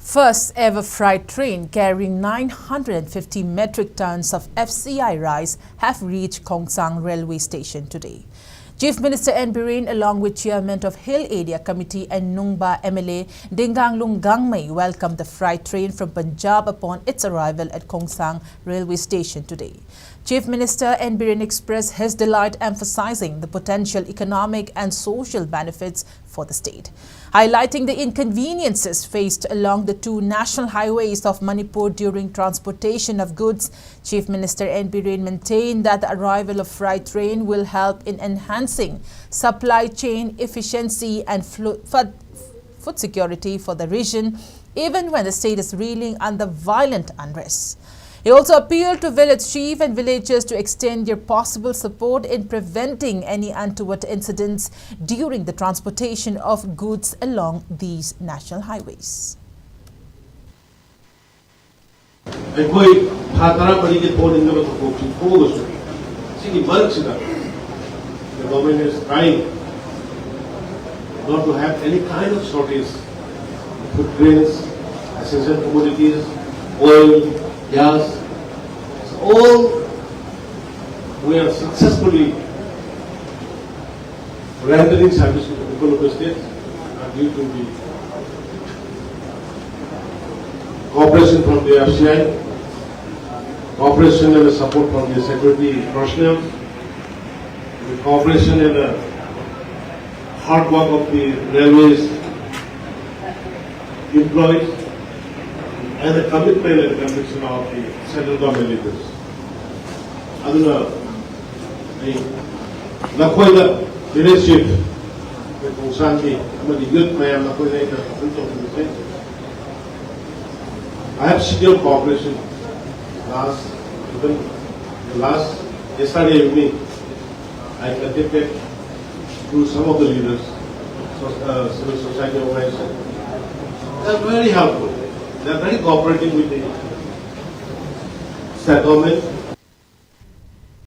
First ever freight train carrying 950 metric tons of FCI rice have reached Khongsang railway station today. Chief Minister N. Biren, along with Chairman of Hill Area Committee and Nungba MLA Dinganglung Gangmei, welcomed the freight train from Punjab upon its arrival at Khongsang railway station today. Chief Minister N. Biren expressed his delight, emphasizing the potential economic and social benefits for the state. Highlighting the inconveniences faced along the two national highways of Manipur during transportation of goods, Chief Minister N. Biren maintained that the arrival of freight train will help in enhancing supply chain efficiency and food security for the region, even when the state is reeling under violent unrest. He also appealed to village chiefs and villagers to extend their possible support in preventing any untoward incidents during the transportation of goods along these national highways. The government is trying not to have any kind of shortage of food grains, essential commodities, oil, gas. So all we are successfully rendering service to the people of the state due to the cooperation from the FCI, cooperation and the support from the security personnel, the cooperation and the hard work of the railways employees, and the commitment and conviction of the central government leaders. Aduna, the leadership, the Khongsang, the youth, I have secured cooperation yesterday evening. I contacted to some of the leaders, civil society organizations. They are very helpful. They are very cooperating with the state government